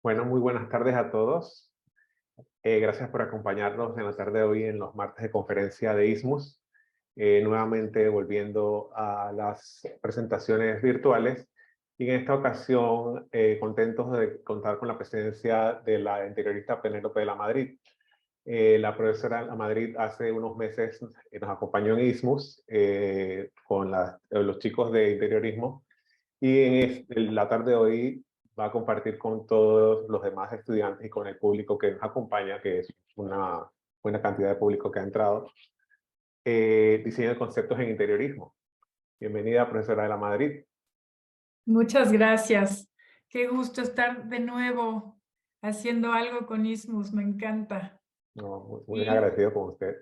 Bueno, muy buenas tardes a todos. Gracias por acompañarnos en la tarde de hoy en los martes de conferencia de ISMUS. Nuevamente volviendo a las presentaciones virtuales. Y en esta ocasión, contentos de contar con la presencia de la interiorista Penélope de la Madrid. La profesora La Madrid hace unos meses nos acompañó en ISMUS con los chicos de interiorismo y en la tarde de hoy va a compartir con todos los demás estudiantes y con el público que nos acompaña, que es una buena cantidad de público que ha entrado, diseño de conceptos en interiorismo. Bienvenida, profesora de la Madrid. Muchas gracias. Qué gusto estar de nuevo haciendo algo con Ismus, me encanta. No, muy Y agradecido con usted.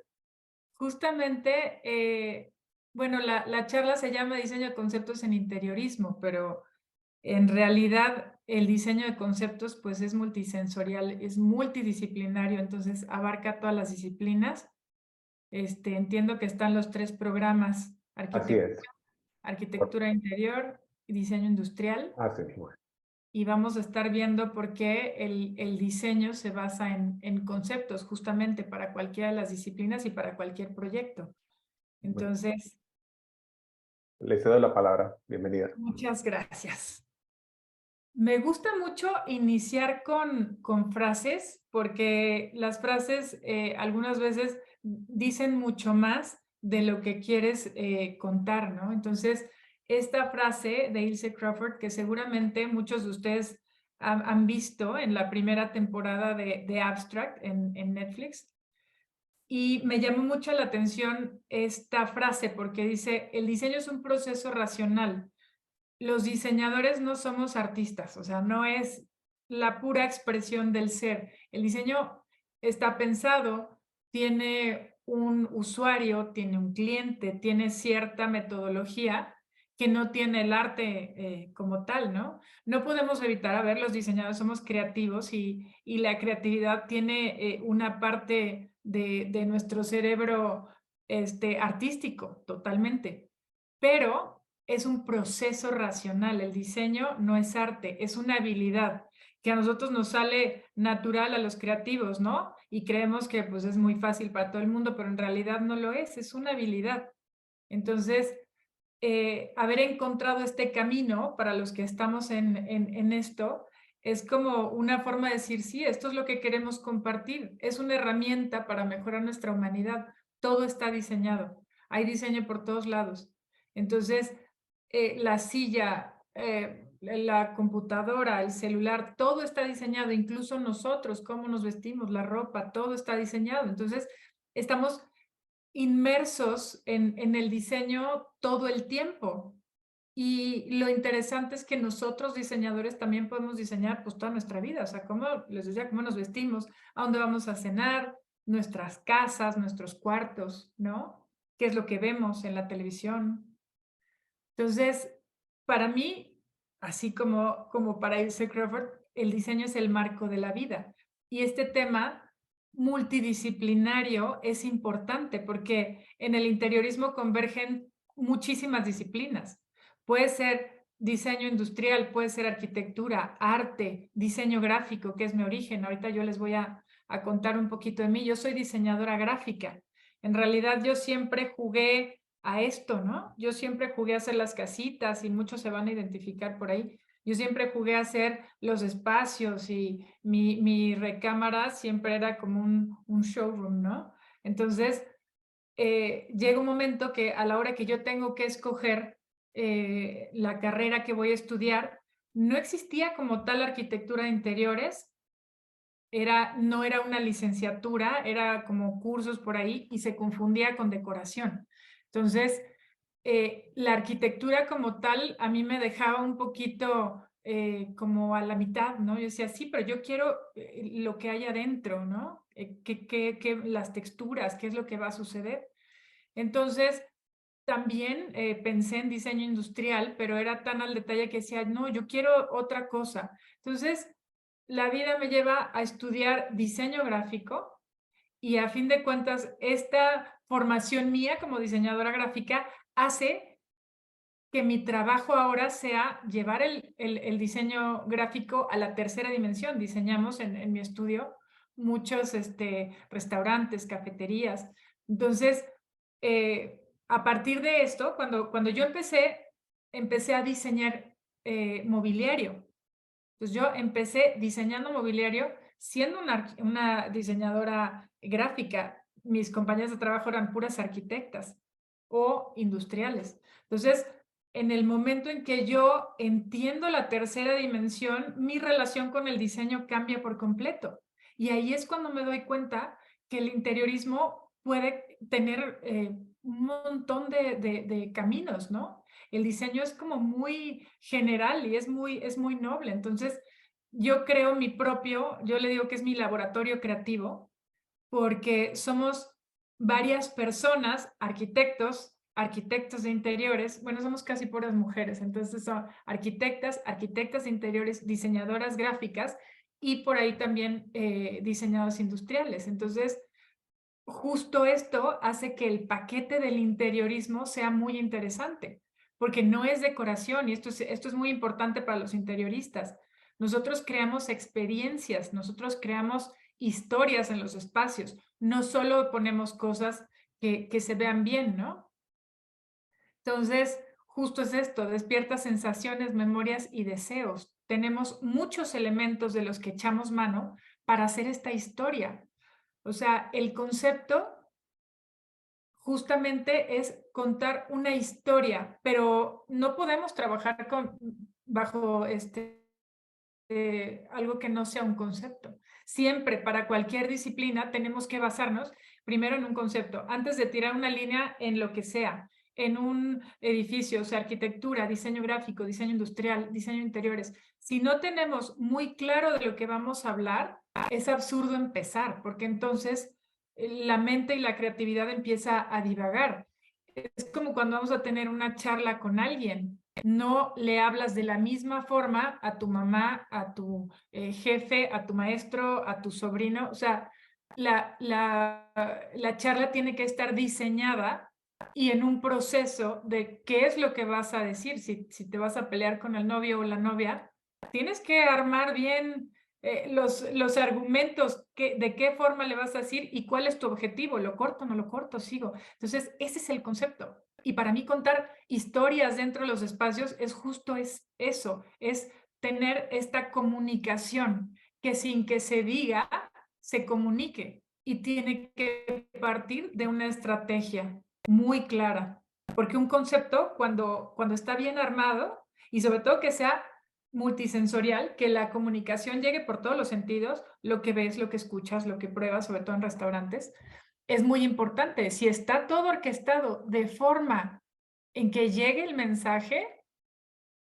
justamente, bueno, la charla se llama Diseño de conceptos en interiorismo, pero en realidad el diseño de conceptos pues es multisensorial, es multidisciplinario, entonces abarca todas las disciplinas. Entiendo que están los tres programas: Así es. arquitectura interior y diseño industrial. Así mismo. Y vamos a estar viendo por qué el diseño se basa en conceptos, justamente para cualquiera de las disciplinas y para cualquier proyecto. Bueno, Entonces, le cedo la palabra. Bienvenida. muchas gracias. Me gusta mucho iniciar con frases, porque las frases algunas veces dicen mucho más de lo que quieres contar, ¿no? Entonces, esta frase de Ilse Crawford, que seguramente muchos de ustedes han visto en la primera temporada de Abstract en Netflix, y me llamó mucho la atención esta frase porque dice: el diseño es un proceso racional. Los diseñadores no somos artistas, o sea, no es la pura expresión del ser. El diseño está pensado, tiene un usuario, tiene un cliente, tiene cierta metodología que no tiene el arte como tal, ¿no? No podemos evitar, a ver, los diseñadores somos creativos y la creatividad tiene una parte de nuestro cerebro artístico, totalmente. Pero es un proceso racional. El diseño no es arte, es una habilidad que a nosotros nos sale natural a los creativos, ¿no? Y creemos que pues es muy fácil para todo el mundo, pero en realidad no lo es una habilidad. Entonces, haber encontrado este camino para los que estamos en esto es como una forma de decir: sí, esto es lo que queremos compartir, es una herramienta para mejorar nuestra humanidad. Todo está diseñado, hay diseño por todos lados. Entonces, la silla, la computadora, el celular, todo está diseñado, incluso nosotros, cómo nos vestimos, la ropa, todo está diseñado. Entonces, estamos inmersos en el diseño todo el tiempo. Y lo interesante es que nosotros diseñadores también podemos diseñar pues toda nuestra vida, o sea, cómo, les decía, cómo nos vestimos, a dónde vamos a cenar, nuestras casas, nuestros cuartos, ¿no? ¿Qué es lo que vemos en la televisión? Entonces, para mí, así como para Ilse Crawford, el diseño es el marco de la vida. Y este tema multidisciplinario es importante porque en el interiorismo convergen muchísimas disciplinas. Puede ser diseño industrial, puede ser arquitectura, arte, diseño gráfico, que es mi origen. Ahorita yo les voy a contar un poquito de mí. Yo soy diseñadora gráfica. En realidad yo siempre jugué a esto, ¿no? Yo siempre jugué a hacer las casitas y muchos se van a identificar por ahí. Yo siempre jugué a hacer los espacios y mi recámara siempre era como un showroom, ¿no? Entonces, llega un momento que a la hora que yo tengo que escoger la carrera que voy a estudiar, no existía como tal arquitectura de interiores, no era una licenciatura, era como cursos por ahí y se confundía con decoración. Entonces, la arquitectura como tal a mí me dejaba un poquito como a la mitad, ¿no? Yo decía: sí, pero yo quiero lo que hay adentro, ¿no? Las texturas, qué es lo que va a suceder. Entonces, también pensé en diseño industrial, pero era tan al detalle que decía: no, yo quiero otra cosa. Entonces, la vida me lleva a estudiar diseño gráfico y a fin de cuentas, esta formación mía como diseñadora gráfica hace que mi trabajo ahora sea llevar el diseño gráfico a la tercera dimensión. Diseñamos en mi estudio muchos restaurantes, cafeterías. Entonces, a partir de esto, cuando yo empecé a diseñar mobiliario. Entonces yo empecé diseñando mobiliario siendo una diseñadora gráfica. Mis compañeras de trabajo eran puras arquitectas o industriales. Entonces, en el momento en que yo entiendo la tercera dimensión, mi relación con el diseño cambia por completo. Y ahí es cuando me doy cuenta que el interiorismo puede tener un montón de caminos, ¿no? El diseño es como muy general y es muy noble. Entonces, yo creo yo le digo que es mi laboratorio creativo, porque somos varias personas, arquitectos de interiores, bueno, somos casi puras mujeres, entonces son arquitectas de interiores, diseñadoras gráficas y por ahí también diseñadores industriales. Entonces, justo esto hace que el paquete del interiorismo sea muy interesante, porque no es decoración, y esto es muy importante para los interioristas. Nosotros creamos experiencias, nosotros creamos historias en los espacios, no solo ponemos cosas que se vean bien, ¿no? Entonces, justo es esto, despierta sensaciones, memorias y deseos. Tenemos muchos elementos de los que echamos mano para hacer esta historia. O sea, el concepto justamente es contar una historia, pero no podemos trabajar bajo algo que no sea un concepto. Siempre, para cualquier disciplina, tenemos que basarnos primero en un concepto, antes de tirar una línea en lo que sea, en un edificio, o sea, arquitectura, diseño gráfico, diseño industrial, diseño de interiores. Si no tenemos muy claro de lo que vamos a hablar, es absurdo empezar, porque entonces la mente y la creatividad empieza a divagar. Es como cuando vamos a tener una charla con alguien. No le hablas de la misma forma a tu mamá, a tu jefe, a tu maestro, a tu sobrino. O sea, la charla tiene que estar diseñada y en un proceso de qué es lo que vas a decir. Si te vas a pelear con el novio o la novia, tienes que armar bien los argumentos, de qué forma le vas a decir y cuál es tu objetivo. ¿Lo corto, no lo corto, sigo? Entonces, ese es el concepto. Y para mí contar historias dentro de los espacios es justo eso, es tener esta comunicación que sin que se diga, se comunique y tiene que partir de una estrategia muy clara. Porque un concepto, cuando está bien armado y sobre todo que sea multisensorial, que la comunicación llegue por todos los sentidos, lo que ves, lo que escuchas, lo que pruebas, sobre todo en restaurantes, es muy importante. Si está todo orquestado de forma en que llegue el mensaje,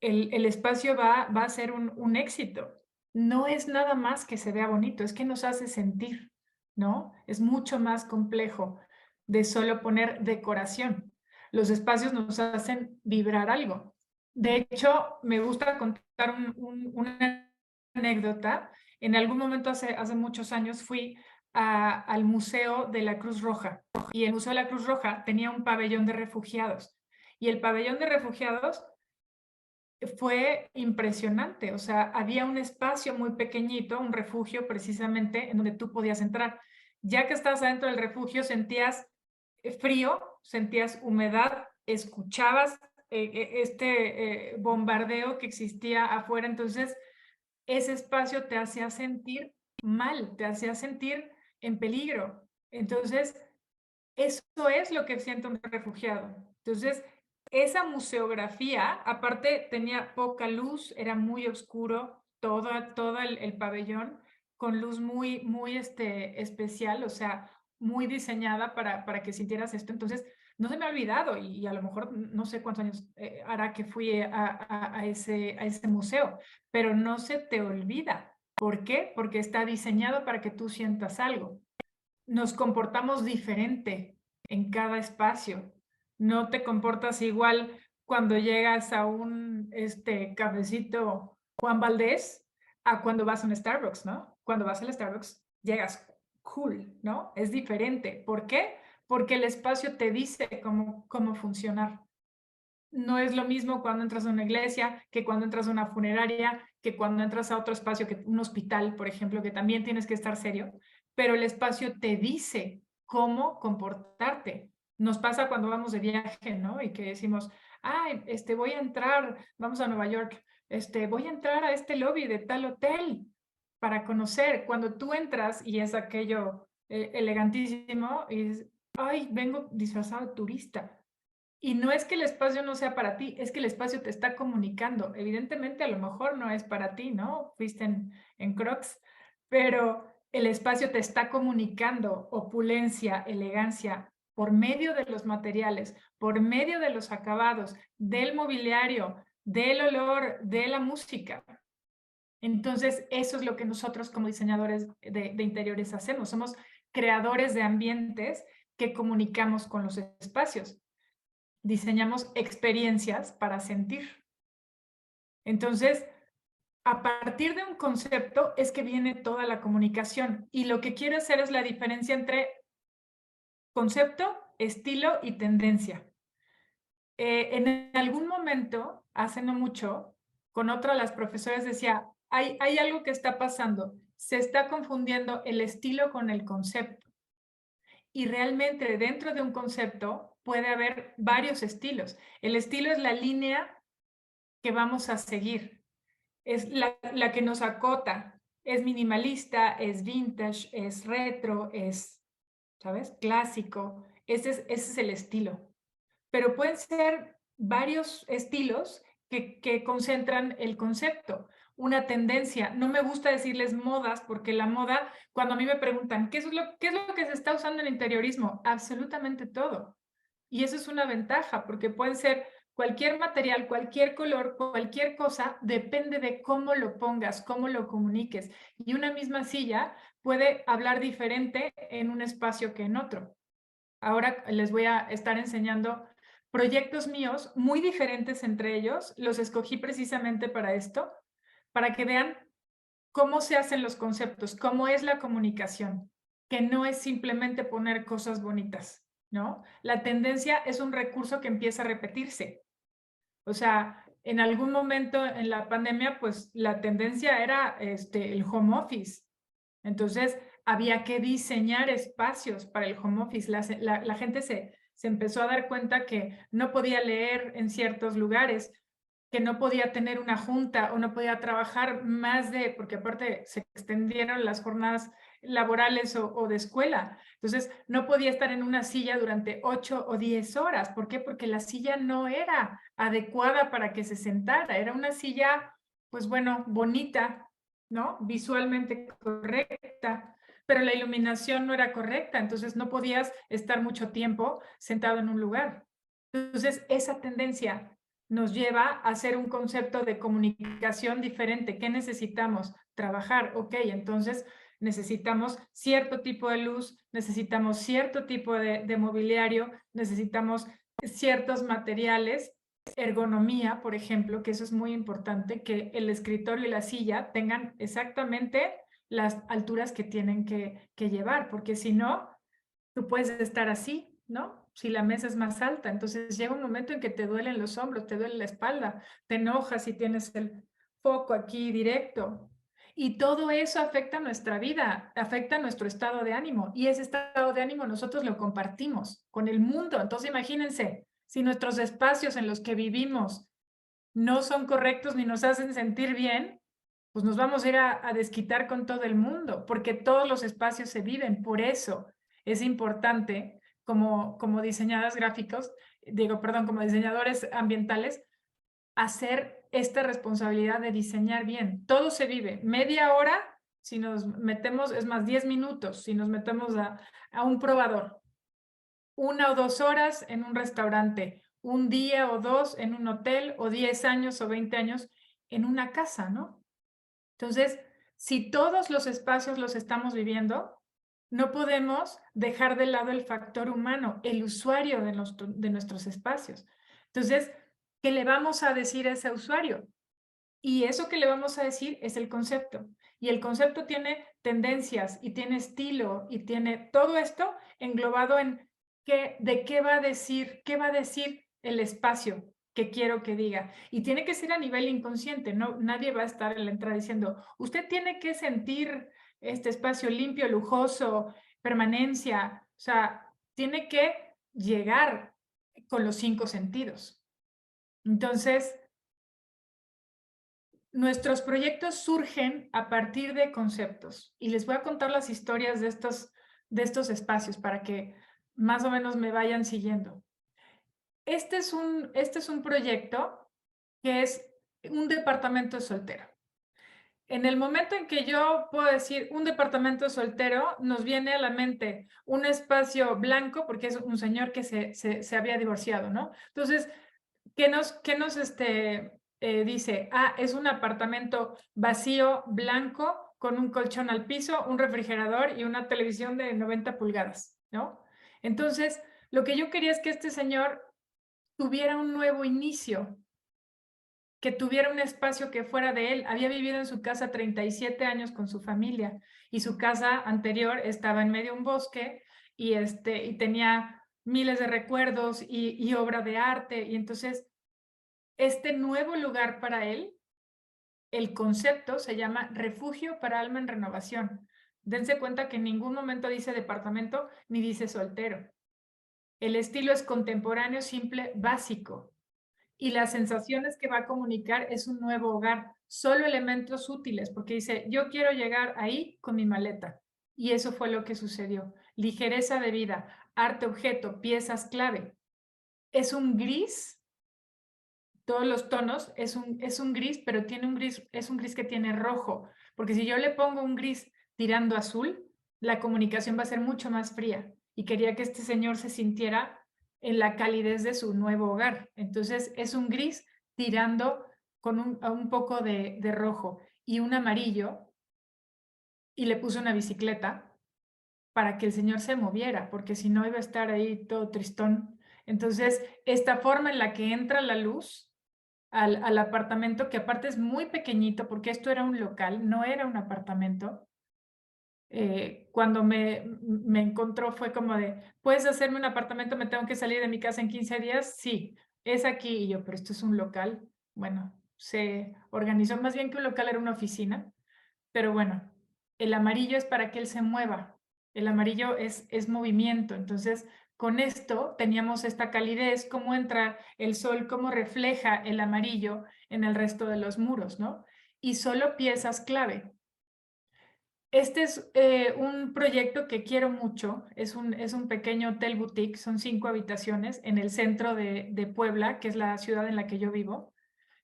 el espacio va a ser un éxito. No es nada más que se vea bonito, es que nos hace sentir, ¿no? Es mucho más complejo de solo poner decoración. Los espacios nos hacen vibrar algo. De hecho, me gusta contar una anécdota. En algún momento hace muchos años fui al Museo de la Cruz Roja y el Museo de la Cruz Roja tenía un pabellón de refugiados y el pabellón de refugiados fue impresionante, o sea, había un espacio muy pequeñito, un refugio precisamente en donde tú podías entrar. Ya que estabas adentro del refugio, sentías frío, sentías humedad, escuchabas bombardeo que existía afuera, entonces ese espacio te hacía sentir mal, te hacía sentir en peligro. Entonces, eso es lo que siente un refugiado. Entonces, esa museografía, aparte tenía poca luz, era muy oscuro, todo el pabellón, con luz muy especial, o sea, muy diseñada para que sintieras esto. Entonces, no se me ha olvidado y a lo mejor no sé cuántos años hará que fui a ese museo, pero no se te olvida. ¿Por qué? Porque está diseñado para que tú sientas algo. Nos comportamos diferente en cada espacio. No te comportas igual cuando llegas a un cafecito Juan Valdés a cuando vas a un Starbucks, ¿no? Cuando vas al Starbucks llegas cool, ¿no? Es diferente. ¿Por qué? Porque el espacio te dice cómo funcionar. no es lo mismo cuando entras a una iglesia, que cuando entras a una funeraria, que cuando entras a otro espacio, que un hospital, por ejemplo, que también tienes que estar serio, pero el espacio te dice cómo comportarte. Nos pasa cuando vamos de viaje, ¿no? Y que decimos, ay, voy a entrar, vamos a Nueva York, voy a entrar a este lobby de tal hotel para conocer. Cuando tú entras y es aquello elegantísimo, y dices, ay, vengo disfrazado de turista. Y no es que el espacio no sea para ti, es que el espacio te está comunicando. Evidentemente, a lo mejor no es para ti, ¿no? Fuiste en Crocs, pero el espacio te está comunicando opulencia, elegancia, por medio de los materiales, por medio de los acabados, del mobiliario, del olor, de la música. Entonces, eso es lo que nosotros como diseñadores de interiores hacemos. Somos creadores de ambientes que comunicamos con los espacios. Diseñamos experiencias para sentir. Entonces, a partir de un concepto es que viene toda la comunicación. Y lo que quiero hacer es la diferencia entre concepto, estilo y tendencia. En algún momento, hace no mucho, con otra de las profesoras decía, hay algo que está pasando. Se está confundiendo el estilo con el concepto. Y realmente dentro de un concepto puede haber varios estilos. El estilo es la línea que vamos a seguir. Es la que nos acota. Es minimalista, es vintage, es retro, es, ¿sabes? Clásico. Ese es el estilo. Pero pueden ser varios estilos que concentran el concepto. Una tendencia. No me gusta decirles modas porque la moda, cuando a mí me preguntan, ¿qué es lo que se está usando en el interiorismo? Absolutamente todo. Y eso es una ventaja porque pueden ser cualquier material, cualquier color, cualquier cosa, depende de cómo lo pongas, cómo lo comuniques. Y una misma silla puede hablar diferente en un espacio que en otro. Ahora les voy a estar enseñando proyectos míos muy diferentes entre ellos. Los escogí precisamente para esto, para que vean cómo se hacen los conceptos, cómo es la comunicación, que no es simplemente poner cosas bonitas, ¿no? La tendencia es un recurso que empieza a repetirse. O sea, en algún momento en la pandemia, pues la tendencia era el home office. Entonces, había que diseñar espacios para el home office. La gente se empezó a dar cuenta que no podía leer en ciertos lugares, que no podía tener una junta o no podía trabajar más de, porque aparte se extendieron las jornadas laborales o de escuela. Entonces, no podía estar en una silla durante 8 o 10 horas. ¿Por qué? Porque la silla no era adecuada para que se sentara. Era una silla, pues bueno, bonita, ¿no? Visualmente correcta, pero la iluminación no era correcta, entonces no podías estar mucho tiempo sentado en un lugar. Entonces, esa tendencia nos lleva a hacer un concepto de comunicación diferente. ¿Qué necesitamos? Trabajar, ok, entonces necesitamos cierto tipo de luz, necesitamos cierto tipo de mobiliario, necesitamos ciertos materiales, ergonomía, por ejemplo, que eso es muy importante, que el escritorio y la silla tengan exactamente las alturas que tienen que llevar, porque si no, tú puedes estar así, ¿no? Si la mesa es más alta, entonces llega un momento en que te duelen los hombros, te duele la espalda, te enojas si tienes el foco aquí directo. Y todo eso afecta nuestra vida, afecta nuestro estado de ánimo. Y ese estado de ánimo nosotros lo compartimos con el mundo. Entonces imagínense, si nuestros espacios en los que vivimos no son correctos ni nos hacen sentir bien, pues nos vamos a ir a desquitar con todo el mundo, porque todos los espacios se viven. Por eso es importante, como diseñadoras gráficos, como diseñadores ambientales, hacer esta responsabilidad de diseñar bien. Todo se vive. Media hora, si nos metemos, es más, 10 minutos, si nos metemos a un probador. 1 o 2 horas en un restaurante, un día o 2 en un hotel, o 10 años o 20 años en una casa, ¿no? Entonces, si todos los espacios los estamos viviendo, no podemos dejar de lado el factor humano, el usuario de nuestros espacios. Entonces, ¿qué le vamos a decir a ese usuario? Y eso que le vamos a decir es el concepto. Y el concepto tiene tendencias y tiene estilo y tiene todo esto englobado en de qué va a decir el espacio. que quiero que diga. Y tiene que ser a nivel inconsciente, no, nadie va a estar en la entrada diciendo, usted tiene que sentir este espacio limpio, lujoso, permanencia. O sea, tiene que llegar con los 5 sentidos. Entonces, nuestros proyectos surgen a partir de conceptos. Y les voy a contar las historias de estos espacios para que más o menos me vayan siguiendo. Este es un proyecto que es un departamento soltero. En el momento en que yo puedo decir un departamento soltero, nos viene a la mente un espacio blanco, porque es un señor que se había divorciado, ¿no? Entonces, ¿qué nos dice? Ah, es un apartamento vacío, blanco, con un colchón al piso, un refrigerador y una televisión de 90 pulgadas, ¿no? Entonces, lo que yo quería es que este señor tuviera un nuevo inicio, que tuviera un espacio que fuera de él. Había vivido en su casa 37 años con su familia y su casa anterior estaba en medio de un bosque y tenía miles de recuerdos y obra de arte. Y entonces, este nuevo lugar para él, el concepto se llama Refugio para Alma en Renovación. Dense cuenta que en ningún momento dice departamento ni dice soltero. El estilo es contemporáneo, simple, básico. Y las sensaciones que va a comunicar es un nuevo hogar, solo elementos útiles, porque dice, yo quiero llegar ahí con mi maleta. Y eso fue lo que sucedió. Ligereza de vida, arte, objeto, piezas clave. Es un gris, todos los tonos, es un gris, pero es un gris que tiene rojo, porque si yo le pongo un gris tirando azul, la comunicación va a ser mucho más fría. Y quería que este señor se sintiera en la calidez de su nuevo hogar. Entonces es un gris tirando con un poco de rojo y un amarillo, y le puse una bicicleta para que el señor se moviera, porque si no iba a estar ahí todo tristón. Entonces, esta forma en la que entra la luz al apartamento, que aparte es muy pequeñito, porque esto era un local, no era un apartamento. Cuando me encontró fue como de, ¿puedes hacerme un apartamento? ¿Me tengo que salir de mi casa en 15 días? Sí, es aquí. Y yo, pero esto es un local. Bueno, se organizó, más bien que un local era una oficina, pero bueno, el amarillo es para que él se mueva. El amarillo es movimiento. Entonces, con esto teníamos esta calidez, cómo entra el sol, cómo refleja el amarillo en el resto de los muros, ¿no? Y solo piezas clave. Este es un proyecto que quiero mucho, es un pequeño hotel boutique, son 5 habitaciones en el centro de Puebla, que es la ciudad en la que yo vivo,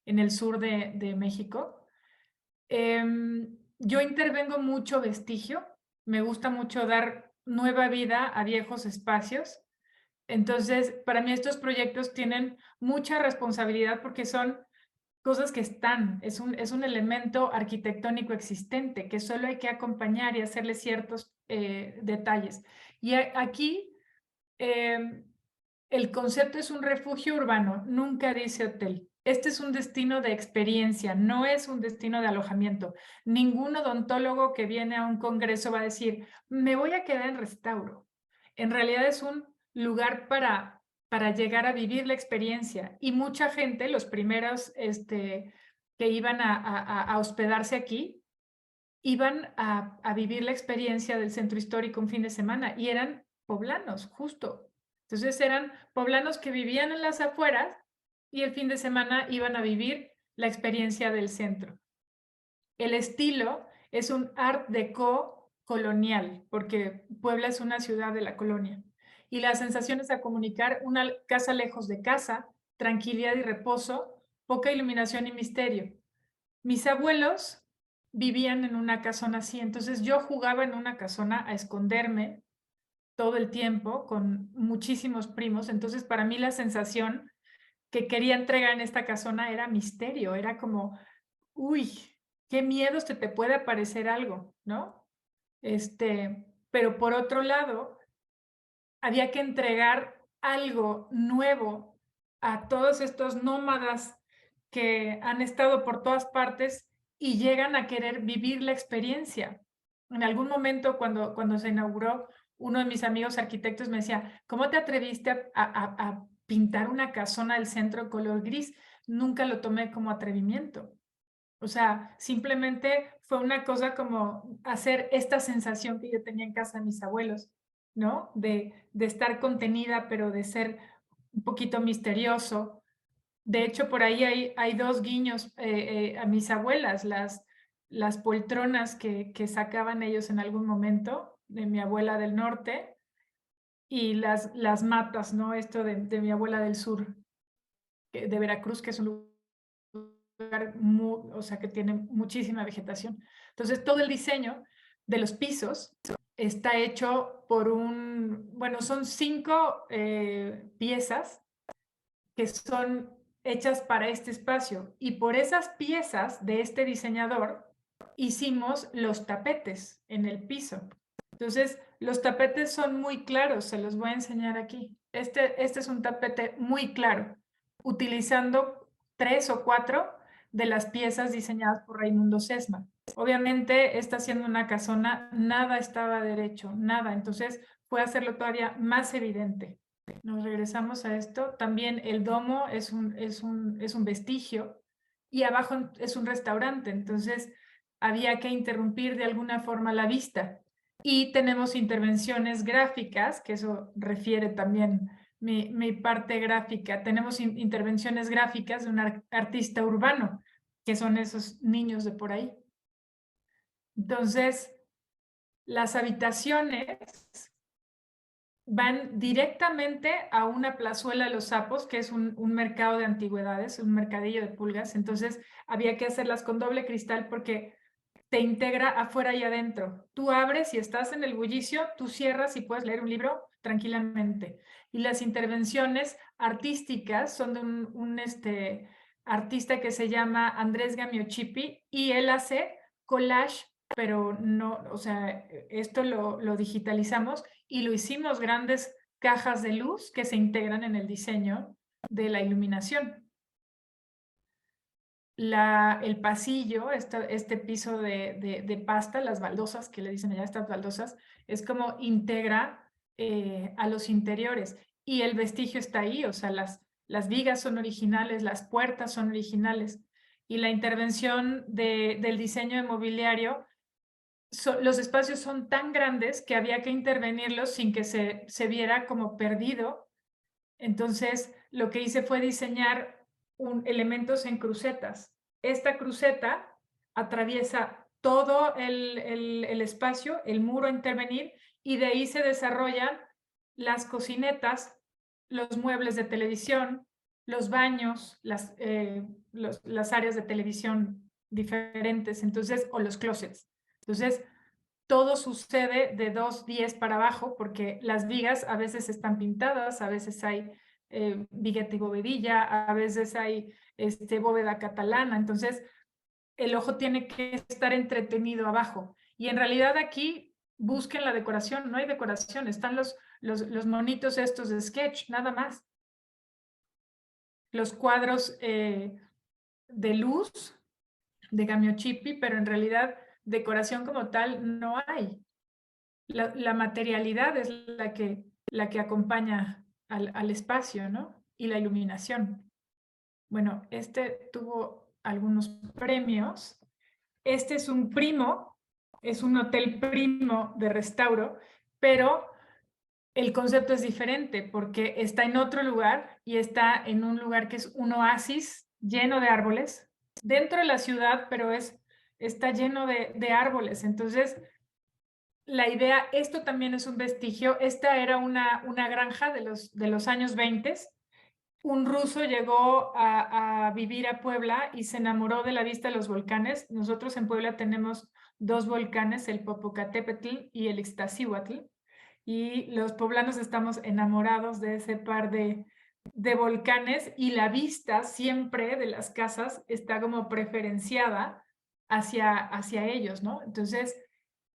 en el sur de México. Yo intervengo mucho vestigio, me gusta mucho dar nueva vida a viejos espacios. Entonces, para mí estos proyectos tienen mucha responsabilidad porque son cosas que están, es un elemento arquitectónico existente que solo hay que acompañar y hacerle ciertos detalles. Y aquí el concepto es un refugio urbano, nunca dice hotel. Este es un destino de experiencia, no es un destino de alojamiento. Ningún odontólogo que viene a un congreso va a decir, me voy a quedar en restauro. En realidad es un lugar para llegar a vivir la experiencia. Y mucha gente, los primeros que iban a hospedarse aquí, iban a vivir la experiencia del centro histórico un fin de semana y eran poblanos, justo. Entonces eran poblanos que vivían en las afueras y el fin de semana iban a vivir la experiencia del centro. El estilo es un art déco colonial, porque Puebla es una ciudad de la colonia. Y la sensación es a comunicar una casa lejos de casa, tranquilidad y reposo, poca iluminación y misterio. Mis abuelos vivían en una casona así, entonces yo jugaba en una casona a esconderme todo el tiempo con muchísimos primos, entonces para mí la sensación que quería entregar en esta casona era misterio, era como, uy, qué miedo te puede aparecer algo, ¿no? Pero por otro lado, había que entregar algo nuevo a todos estos nómadas que han estado por todas partes y llegan a querer vivir la experiencia. En algún momento, cuando se inauguró, uno de mis amigos arquitectos me decía, ¿cómo te atreviste pintar una casona del centro color gris. Nunca lo tomé como atrevimiento. O sea, simplemente fue una cosa como hacer esta sensación que yo tenía en casa de mis abuelos, ¿no? De estar contenida, pero de ser un poquito misterioso. De hecho, por ahí hay dos guiños a mis abuelas, las poltronas que sacaban ellos en algún momento, de mi abuela del norte, y las matas, ¿no? Esto de mi abuela del sur, de Veracruz, que es un lugar o sea, que tiene muchísima vegetación. Entonces, todo el diseño de los pisos está hecho por bueno, son 5 piezas que son hechas para este espacio. Y por esas piezas de este diseñador hicimos los tapetes en el piso. Entonces, los tapetes son muy claros, se los voy a enseñar aquí. Este es un tapete muy claro, utilizando 3 o 4 de las piezas diseñadas por Raimundo Sesma. Obviamente, esta siendo una casona, nada estaba derecho, nada. Entonces, fue hacerlo todavía más evidente. Nos regresamos a esto. También el domo es un vestigio y abajo es un restaurante. Entonces, había que interrumpir de alguna forma la vista. Y tenemos intervenciones gráficas, que eso refiere también mi parte gráfica. Tenemos intervenciones gráficas de un artista urbano, que son esos niños de por ahí. Entonces, las habitaciones van directamente a una plazuela Los Sapos, que es un mercado de antigüedades, un mercadillo de pulgas. Entonces, había que hacerlas con doble cristal porque te integra afuera y adentro. Tú abres y estás en el bullicio, tú cierras y puedes leer un libro tranquilamente. Y las intervenciones artísticas son de un artista que se llama Andrés Gamiochipi y él hace collage, pero no, o sea, esto lo digitalizamos y lo hicimos grandes cajas de luz que se integran en el diseño de la iluminación. El pasillo, este piso de pasta, las baldosas que le dicen allá, estas baldosas, es como integra a los interiores. Y el vestigio está ahí, o sea, las vigas son originales, las puertas son originales. Y la intervención del diseño de mobiliario, los espacios son tan grandes que había que intervenirlos sin que se viera como perdido. Entonces, lo que hice fue diseñar elementos en crucetas. Esta cruceta atraviesa todo el espacio, el muro a intervenir, y de ahí se desarrollan las cocinetas, los muebles de televisión, los baños, las áreas de televisión diferentes, entonces, o los closets. Entonces, todo sucede de 2:10 para abajo porque las vigas a veces están pintadas, a veces hay vigueta y bovedilla, a veces hay bóveda catalana. Entonces, el ojo tiene que estar entretenido abajo. Y en realidad aquí busquen la decoración, no hay decoración, están los monitos estos de sketch, nada más. Los cuadros de luz de Gamiochipi, pero en realidad decoración como tal no hay. La materialidad es la que acompaña al espacio, ¿no? Y la iluminación. Bueno, este tuvo algunos premios. Este es un primo, es un hotel primo de restauro, pero el concepto es diferente porque está en otro lugar y está en un lugar que es un oasis lleno de árboles, dentro de la ciudad, pero está lleno de árboles. Entonces, la idea, esto también es un vestigio, esta era una granja de los años 20. Un ruso llegó a vivir a Puebla y se enamoró de la vista de los volcanes. Nosotros en Puebla tenemos 2 volcanes, el Popocatépetl y el Iztaccíhuatl, y los poblanos estamos enamorados de ese par de volcanes, y la vista siempre de las casas está como preferenciada hacia ellos, ¿no? Entonces,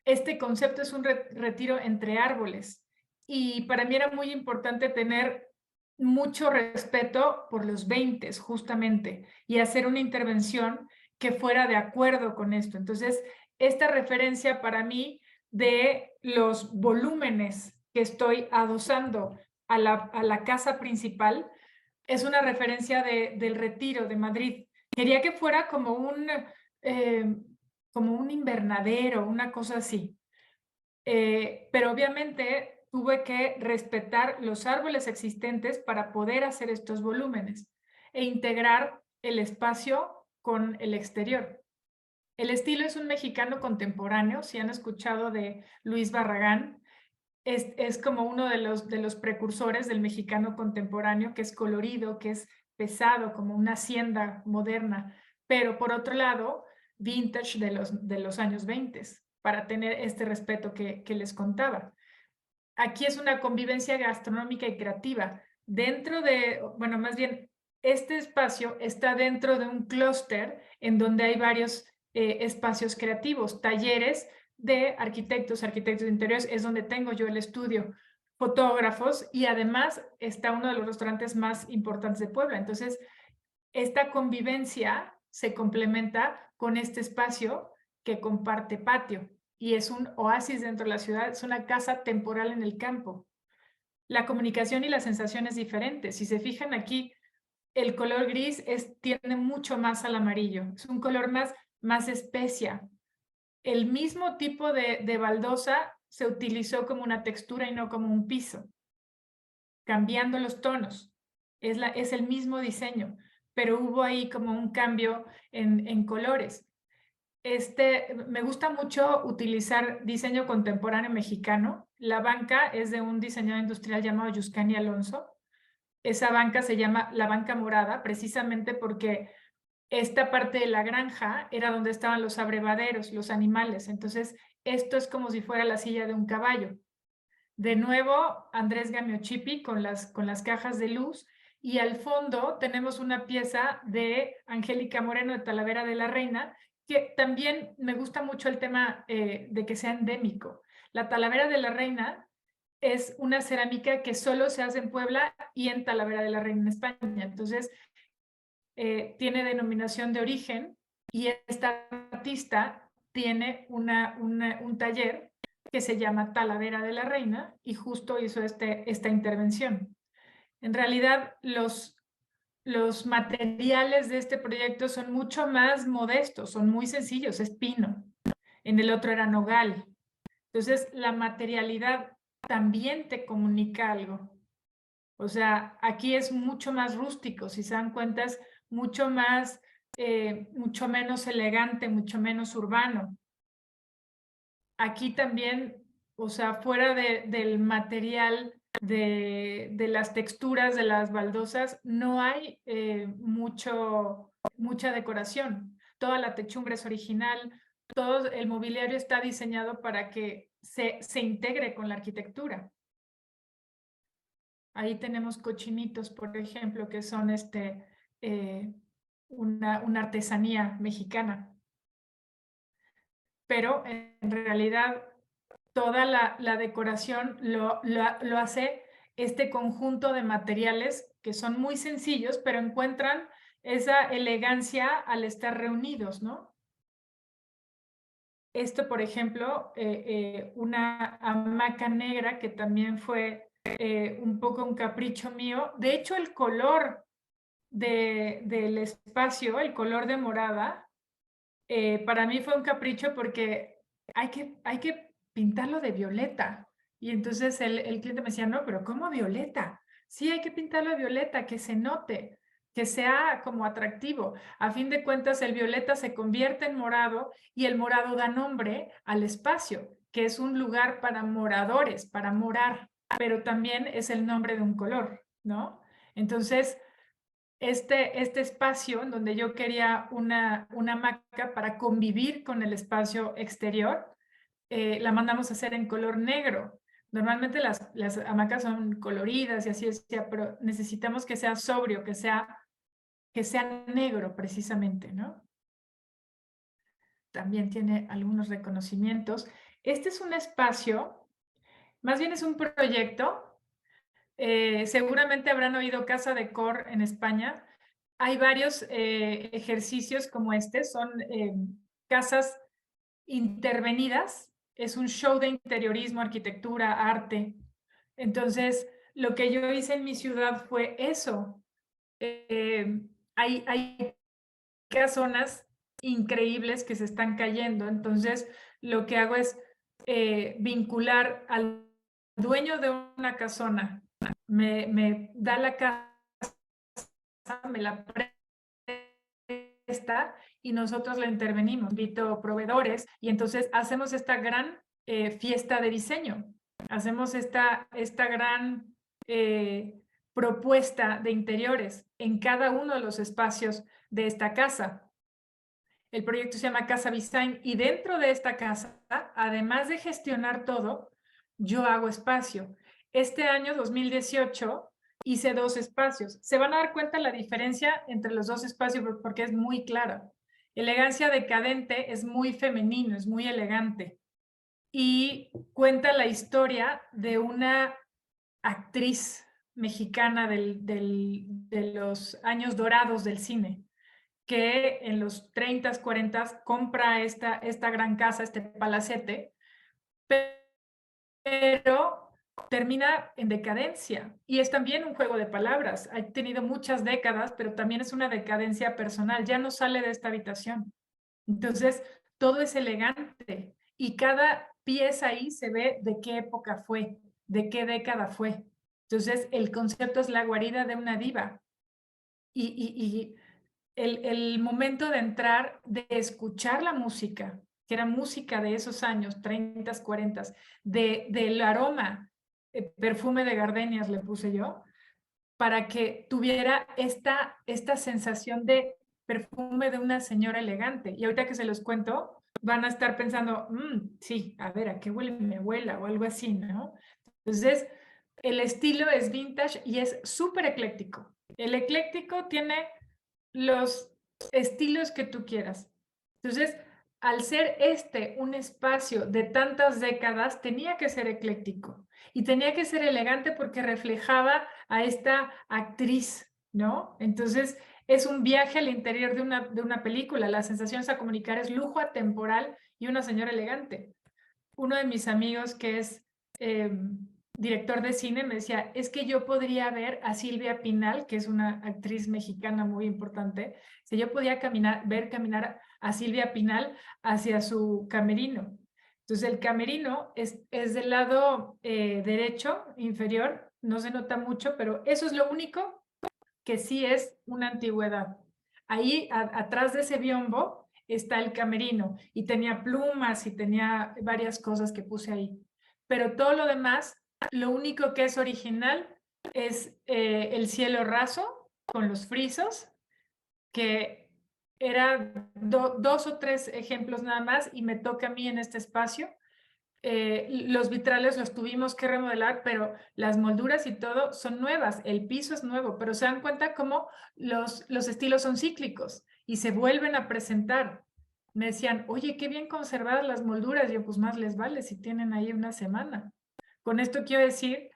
este concepto es un retiro entre árboles, y para mí era muy importante tener mucho respeto por los 20 justamente, y hacer una intervención que fuera de acuerdo con esto. Entonces, esta referencia para mí de los volúmenes que estoy adosando a la casa principal es una referencia del Retiro de Madrid. Quería que fuera eh, como un invernadero, una cosa así. Pero obviamente tuve que respetar los árboles existentes para poder hacer estos volúmenes e integrar el espacio con el exterior. El estilo es un mexicano contemporáneo. Si han escuchado de Luis Barragán, es como uno de los precursores del mexicano contemporáneo, que es colorido, que es pesado, como una hacienda moderna, pero por otro lado, vintage de los años 20, para tener este respeto que les contaba. Aquí es una convivencia gastronómica y creativa. Dentro de, bueno, más bien, este espacio está dentro de un clúster en donde hay varios espacios creativos, talleres de arquitectos de interiores, es donde tengo yo el estudio, fotógrafos, y además está uno de los restaurantes más importantes de Puebla. Entonces, esta convivencia se complementa con este espacio que comparte patio y es un oasis dentro de la ciudad, es una casa temporal en el campo. La comunicación y la sensación es diferente. Si se fijan aquí, el color gris tiende mucho más al amarillo, es un color más especia. El mismo tipo de baldosa se utilizó como una textura y no como un piso, cambiando los tonos. Es el mismo diseño, pero hubo ahí como un cambio en colores. Me gusta mucho utilizar diseño contemporáneo mexicano. La banca es de un diseñador industrial llamado Yuscani Alonso. Esa banca se llama la banca morada, precisamente porque esta parte de la granja era donde estaban los abrevaderos, los animales. Entonces, esto es como si fuera la silla de un caballo. De nuevo, Andrés Gamiochipi con las cajas de luz. Y al fondo tenemos una pieza de Angélica Moreno de Talavera de la Reina, que también me gusta mucho el tema de que sea endémico. La Talavera de la Reina es una cerámica que solo se hace en Puebla y en Talavera de la Reina en España. Entonces, tiene denominación de origen y esta artista tiene un taller que se llama Talavera de la Reina y justo hizo esta intervención. En realidad, los materiales de este proyecto son mucho más modestos, son muy sencillos, es pino. En el otro era nogal. Entonces, la materialidad también te comunica algo. O sea, aquí es mucho más rústico, si se dan cuenta, es mucho más, mucho menos elegante, mucho menos urbano. Aquí también, o sea, fuera del material, de las texturas de las baldosas, no hay mucha decoración. Toda la techumbre es original, todo el mobiliario está diseñado para que se integre con la arquitectura. Ahí tenemos cochinitos, por ejemplo, que son una artesanía mexicana. Pero en realidad toda la decoración lo hace este conjunto de materiales que son muy sencillos, pero encuentran esa elegancia al estar reunidos, ¿no? Esto, por ejemplo, una hamaca negra que también fue un poco un capricho mío. De hecho, el color del espacio, el color de morada, para mí fue un capricho porque hay que pintarlo de violeta. Y entonces el cliente me decía, no, pero ¿cómo violeta? Sí, hay que pintarlo de violeta, que se note, que sea como atractivo. A fin de cuentas, el violeta se convierte en morado y el morado da nombre al espacio, que es un lugar para moradores, para morar, pero también es el nombre de un color, ¿no? Entonces, este espacio en donde yo quería una hamaca para convivir con el espacio exterior, la mandamos a hacer en color negro. Normalmente las hamacas son coloridas y así es, pero necesitamos que sea sobrio, que sea negro precisamente, ¿no? También tiene algunos reconocimientos. Este es un espacio, más bien es un proyecto. Seguramente habrán oído Casa de Cor en España. Hay varios ejercicios como este, son casas intervenidas, es un show de interiorismo, arquitectura, arte. Entonces, lo que yo hice en mi ciudad fue eso, hay casonas increíbles que se están cayendo. Entonces, lo que hago es vincular al dueño de una casona, me da la casa, me la presta y nosotros la intervenimos. Invito proveedores y entonces hacemos esta gran fiesta de diseño. Hacemos esta gran propuesta de interiores en cada uno de los espacios de esta casa. El proyecto se llama Casa Design y dentro de esta casa, además de gestionar todo, yo hago espacio. Este año 2018 hice 2 espacios. Se van a dar cuenta la diferencia entre los 2 espacios porque es muy clara. Elegancia decadente es muy femenino, es muy elegante y cuenta la historia de una actriz mexicana de los años dorados del cine, que en los 30, 40 compra esta gran casa, este palacete, pero termina en decadencia. Y es también un juego de palabras. Ha tenido muchas décadas, pero también es una decadencia personal. Ya no sale de esta habitación. Entonces, todo es elegante y cada pieza ahí se ve de qué época fue, de qué década fue. Entonces, el concepto es la guarida de una diva. Y el momento de entrar, de escuchar la música, que era música de esos años, 30, 40, del aroma, perfume de gardenias le puse yo, para que tuviera esta sensación de perfume de una señora elegante. Y ahorita que se los cuento, van a estar pensando, sí, a ver, ¿a qué huele mi abuela? O algo así, ¿no? Entonces, el estilo es vintage y es súper ecléctico. El ecléctico tiene los estilos que tú quieras. Entonces, al ser un espacio de tantas décadas, tenía que ser ecléctico y tenía que ser elegante porque reflejaba a esta actriz, ¿no? Entonces, es un viaje al interior de una película. La sensación a comunicar es lujo atemporal y una señora elegante. Uno de mis amigos que es director de cine me decía, es que yo podría ver a Silvia Pinal, que es una actriz mexicana muy importante, si yo podía ver caminar a Silvia Pinal hacia su camerino. Entonces el camerino es del lado derecho, inferior, no se nota mucho, pero eso es lo único que sí es una antigüedad. Ahí atrás de ese biombo está el camerino y tenía plumas y tenía varias cosas que puse ahí. Pero todo lo demás, lo único que es original es el cielo raso con los frisos, que era 2 o 3 ejemplos nada más y me toca a mí en este espacio. Los vitrales los tuvimos que remodelar, pero las molduras y todo son nuevas, el piso es nuevo, pero se dan cuenta cómo los estilos son cíclicos y se vuelven a presentar. Me decían, oye, qué bien conservadas las molduras. Yo, pues más les vale si tienen ahí una semana. Con esto quiero decir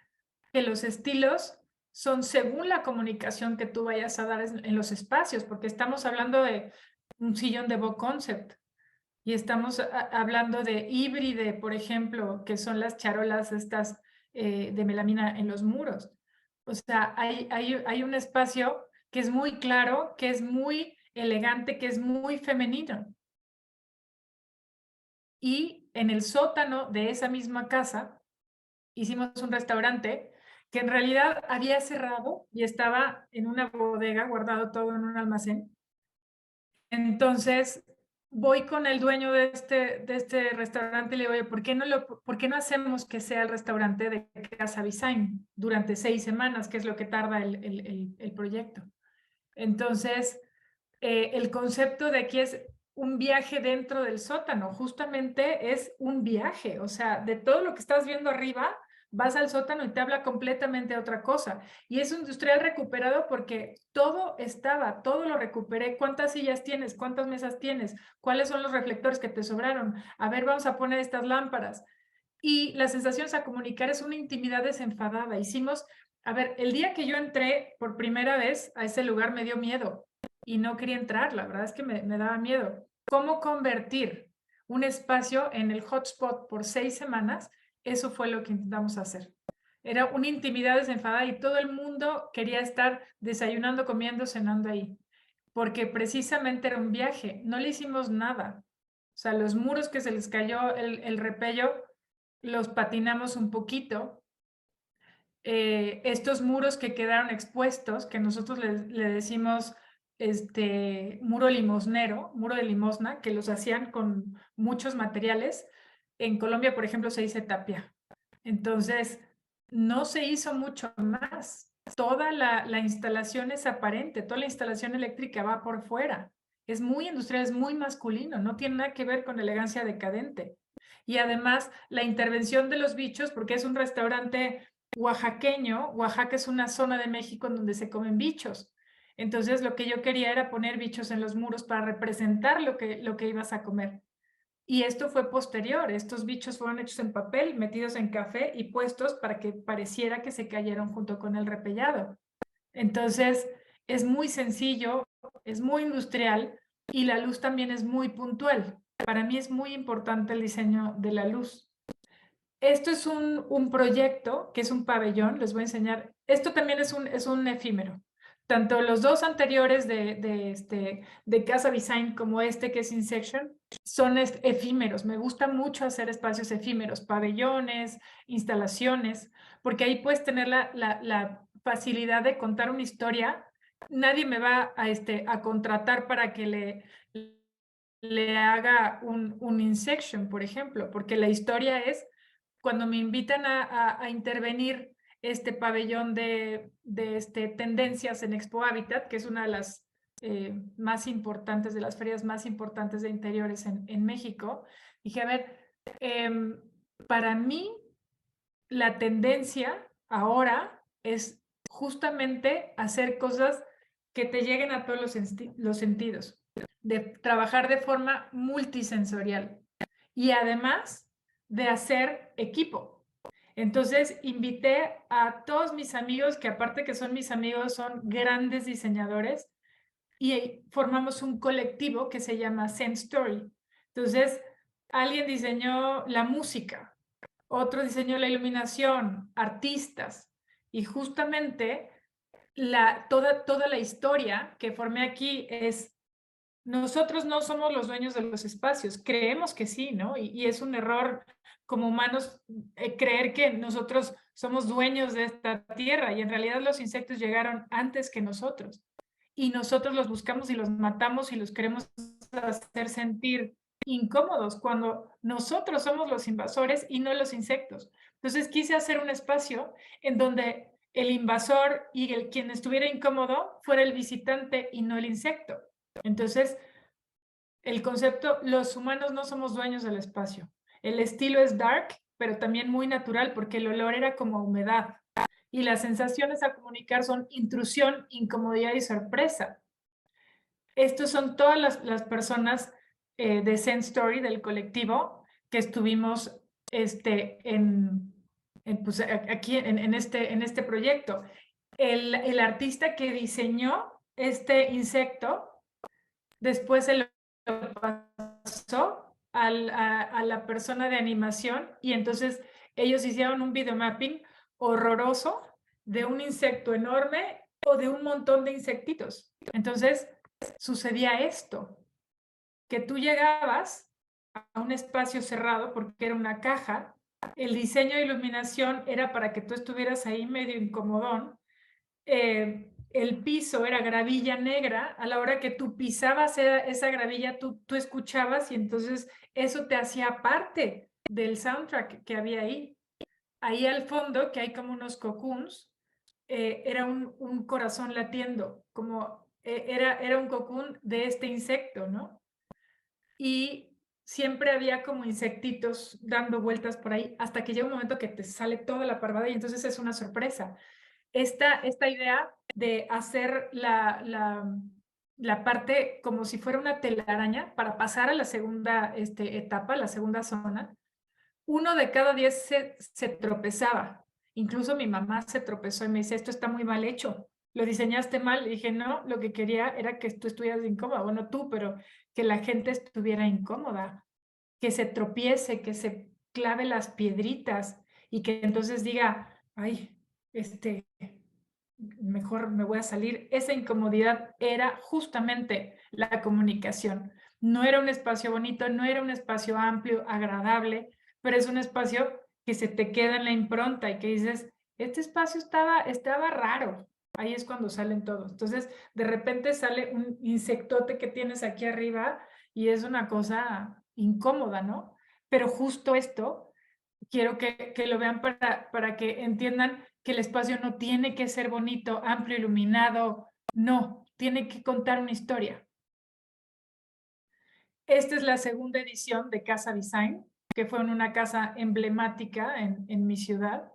que los estilos son según la comunicación que tú vayas a dar en los espacios, porque estamos hablando de un sillón de Vogue Concept. Y estamos hablando de híbride, por ejemplo, que son las charolas estas de melamina en los muros. O sea, hay un espacio que es muy claro, que es muy elegante, que es muy femenino. Y en el sótano de esa misma casa hicimos un restaurante que en realidad había cerrado y estaba en una bodega, guardado todo en un almacén. Entonces voy con el dueño de este restaurante y le digo, oye, ¿por qué no hacemos que sea el restaurante de Casa Design durante 6 semanas, que es lo que tarda el proyecto? Entonces, el concepto de aquí es un viaje dentro del sótano, justamente es un viaje, o sea, de todo lo que estás viendo arriba, vas al sótano y te habla completamente otra cosa. Y es industrial recuperado porque todo todo lo recuperé. ¿Cuántas sillas tienes? ¿Cuántas mesas tienes? ¿Cuáles son los reflectores que te sobraron? A ver, vamos a poner estas lámparas. Y la sensación a comunicar es una intimidad desenfadada. A ver, el día que yo entré por primera vez a ese lugar me dio miedo y no quería entrar, la verdad es que me daba miedo. ¿Cómo convertir un espacio en el hotspot por 6 semanas? Eso fue lo que intentamos hacer. Era una intimidad desenfadada y todo el mundo quería estar desayunando, comiendo, cenando ahí, porque precisamente era un viaje, no le hicimos nada. O sea, los muros que se les cayó el repello, los patinamos un poquito. Estos muros que quedaron expuestos, que nosotros le decimos muro limosnero, muro de limosna, que los hacían con muchos materiales. En Colombia, por ejemplo, se dice tapia. Entonces, no se hizo mucho más. Toda la instalación es aparente, toda la instalación eléctrica va por fuera. Es muy industrial, es muy masculino, no tiene nada que ver con elegancia decadente. Y además, la intervención de los bichos, porque es un restaurante oaxaqueño. Oaxaca es una zona de México en donde se comen bichos. Entonces, lo que yo quería era poner bichos en los muros para representar lo que ibas a comer. Y esto fue posterior. Estos bichos fueron hechos en papel, metidos en café y puestos para que pareciera que se cayeron junto con el repellado. Entonces, es muy sencillo, es muy industrial y la luz también es muy puntual. Para mí es muy importante el diseño de la luz. Esto es un proyecto que es un pabellón, les voy a enseñar. Esto también es un efímero. Tanto los dos anteriores de Casa Design como este que es Insection son efímeros. Me gusta mucho hacer espacios efímeros, pabellones, instalaciones, porque ahí puedes tener la facilidad de contar una historia. Nadie me va a contratar para que le haga un Insection, por ejemplo, porque la historia es cuando me invitan a intervenir este pabellón de tendencias en Expo Habitat, que es una de las más importantes, de las ferias más importantes de interiores en México, dije, a ver, para mí la tendencia ahora es justamente hacer cosas que te lleguen a todos los sentidos, de trabajar de forma multisensorial y además de hacer equipo. Entonces invité a todos mis amigos, que aparte que son mis amigos, son grandes diseñadores, y formamos un colectivo que se llama Zen Story. Entonces, alguien diseñó la música, otro diseñó la iluminación, artistas, y justamente toda la historia que formé aquí es: nosotros no somos los dueños de los espacios, creemos que sí, ¿no? Y es un error como humanos creer que nosotros somos dueños de esta tierra y en realidad los insectos llegaron antes que nosotros y nosotros los buscamos y los matamos y los queremos hacer sentir incómodos cuando nosotros somos los invasores y no los insectos. Entonces quise hacer un espacio en donde el invasor y quien estuviera incómodo fuera el visitante y no el insecto. Entonces, el concepto, los humanos no somos dueños del espacio. El estilo es dark, pero también muy natural porque el olor era como humedad. Y las sensaciones a comunicar son intrusión, incomodidad y sorpresa. Estos son todas las personas de Zen Story, del colectivo, que estuvimos pues, aquí en este proyecto. El artista que diseñó este insecto, después se lo pasó a la persona de animación y entonces ellos hicieron un videomapping horroroso de un insecto enorme o de un montón de insectitos. Entonces sucedía esto, que tú llegabas a un espacio cerrado porque era una caja, el diseño de iluminación era para que tú estuvieras ahí medio incomodón, el piso era gravilla negra, a la hora que tú pisabas esa gravilla, tú escuchabas y entonces eso te hacía parte del soundtrack que había ahí. Ahí al fondo, que hay como unos cocoons, era un corazón latiendo, como era un cocoon de este insecto, ¿no? Y siempre había como insectitos dando vueltas por ahí, hasta que llega un momento que te sale toda la parvada y entonces es una sorpresa. Esta idea de hacer la parte como si fuera una telaraña para pasar a la segunda etapa, la segunda zona, 1 de cada 10 se tropezaba. Incluso mi mamá se tropezó y me dice, esto está muy mal hecho, lo diseñaste mal. Y dije, no, lo que quería era que tú estuvieras incómoda. Bueno, tú, pero que la gente estuviera incómoda, que se tropiece, que se clave las piedritas y que entonces diga, ay, mejor me voy a salir. Esa incomodidad era justamente la comunicación. No era un espacio bonito, no era un espacio amplio, agradable, pero es un espacio que se te queda en la impronta y que dices, este espacio estaba raro. Ahí es cuando salen todos. Entonces, de repente sale un insectote que tienes aquí arriba y es una cosa incómoda, ¿no? Pero justo esto quiero que lo vean para que entiendan que el espacio no tiene que ser bonito, amplio, iluminado, no, tiene que contar una historia. Esta es la segunda edición de Casa Design, que fue en una casa emblemática en mi ciudad.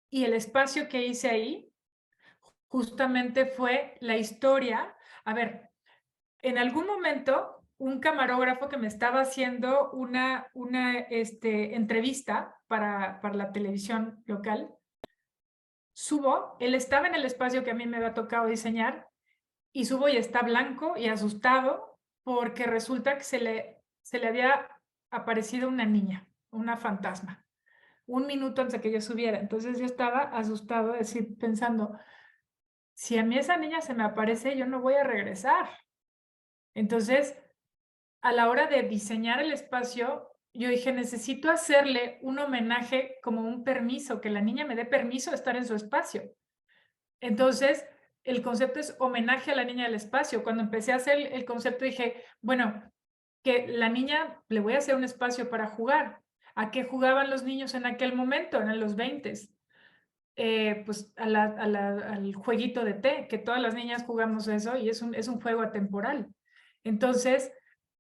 Y el espacio que hice ahí justamente fue la historia. A ver, en algún momento un camarógrafo que me estaba haciendo una entrevista para la televisión local, subo, él estaba en el espacio que a mí me había tocado diseñar y subo y está blanco y asustado porque resulta que se le había aparecido una niña, una fantasma, un minuto antes de que yo subiera. Entonces yo estaba asustado, decir, pensando, si a mí esa niña se me aparece, yo no voy a regresar. Entonces, a la hora de diseñar el espacio, yo dije, necesito hacerle un homenaje como un permiso, que la niña me dé permiso de estar en su espacio. Entonces, el concepto es homenaje a la niña del espacio. Cuando empecé a hacer el concepto dije, bueno, que la niña le voy a hacer un espacio para jugar. ¿A qué jugaban los niños en aquel momento? En los 20. Pues al jueguito de té, que todas las niñas jugamos eso y es un juego atemporal. Entonces,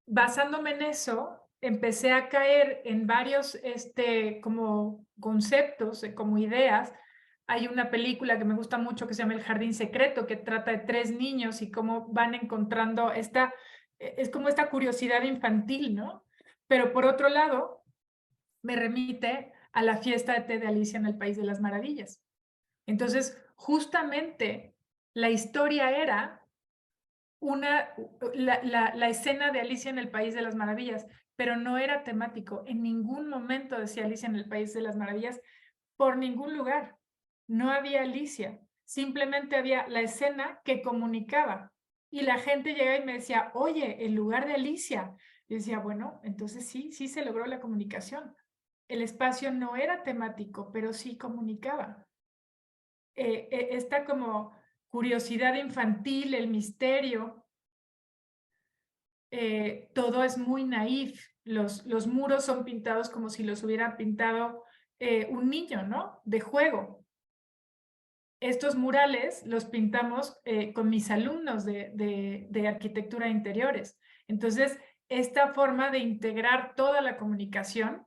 basándome en eso, empecé a caer en varios como conceptos, como ideas. Hay una película que me gusta mucho que se llama El Jardín Secreto, que trata de 3 niños y cómo van encontrando es como esta curiosidad infantil, ¿no? Pero por otro lado, me remite a la fiesta de té de Alicia en el País de las Maravillas. Entonces, justamente la historia era la escena de Alicia en el País de las Maravillas, pero no era temático. En ningún momento decía Alicia en el País de las Maravillas, por ningún lugar. No había Alicia, simplemente había la escena que comunicaba. Y la gente llegaba y me decía, oye, el lugar de Alicia. Y decía, bueno, entonces sí se logró la comunicación. El espacio no era temático, pero sí comunicaba. Esta como curiosidad infantil, el misterio, todo es muy naif. Los muros son pintados como si los hubiera pintado un niño, ¿no? De juego. Estos murales los pintamos con mis alumnos de arquitectura de interiores. Entonces, esta forma de integrar toda la comunicación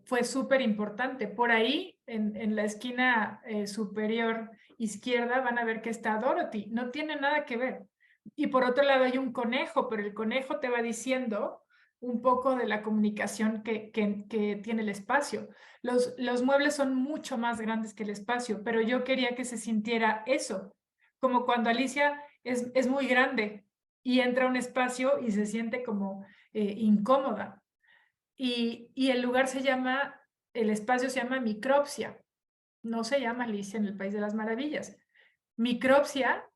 fue súper importante. Por ahí, en la esquina superior izquierda, van a ver que está Dorothy. No tiene nada que ver. Y por otro lado hay un conejo, pero el conejo te va diciendo un poco de la comunicación que tiene el espacio. Los muebles son mucho más grandes que el espacio, pero yo quería que se sintiera eso, como cuando Alicia es muy grande y entra a un espacio y se siente como incómoda. Y el lugar el espacio se llama Micropsia, no se llama Alicia en el País de las Maravillas. Micropsia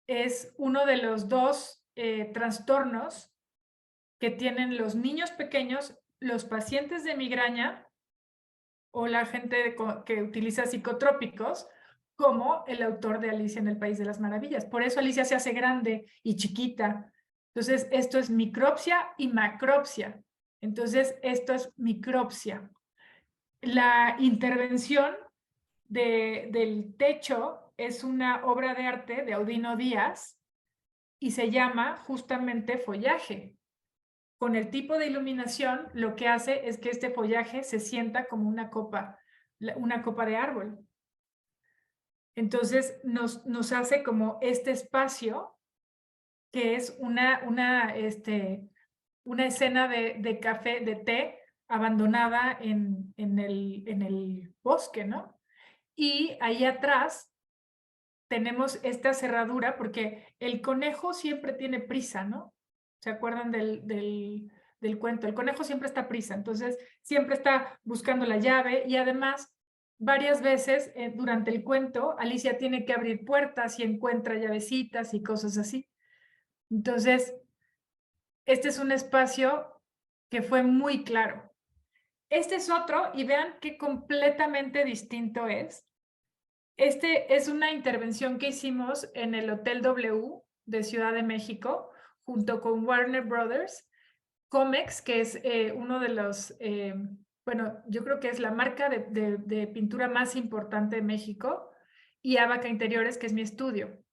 es uno de los dos trastornos que tienen los niños pequeños, los pacientes de migraña o la gente que utiliza psicotrópicos, como el autor de Alicia en el País de las Maravillas. Por eso Alicia se hace grande y chiquita. Entonces, esto es micropsia y macropsia. Entonces, esto es micropsia. La intervención del techo es una obra de arte de Audino Díaz y se llama justamente follaje. Con el tipo de iluminación, lo que hace es que este follaje se sienta como una copa de árbol. Entonces, nos hace como este espacio que es una escena de café, de té, abandonada en el bosque, ¿no? Y ahí atrás tenemos esta cerradura porque el conejo siempre tiene prisa, ¿no? ¿Se acuerdan del cuento. El conejo siempre está a prisa, entonces siempre está buscando la llave y además varias veces durante el cuento Alicia tiene que abrir puertas y encuentra llavecitas y cosas así. Entonces, este es un espacio que fue muy claro. Este es otro y vean qué completamente distinto es. Este es una intervención que hicimos en el Hotel W de Ciudad de México junto con Warner Brothers, Comex, que es uno de los, bueno, yo creo que es la marca de pintura más importante de México, y Abaca Interiores, que es mi estudio.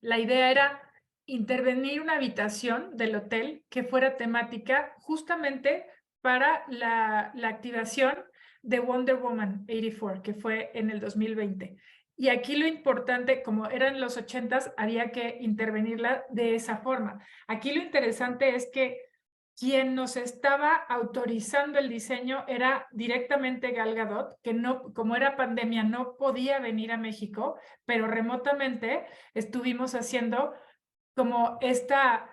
La idea era intervenir una habitación del hotel que fuera temática justamente para la activación de Wonder Woman 84, que fue en el 2020. Y aquí lo importante, como eran los 80s, había que intervenirla de esa forma. Aquí lo interesante es que quien nos estaba autorizando el diseño era directamente Gal Gadot, que no, como era pandemia, no podía venir a México, pero remotamente estuvimos haciendo como esta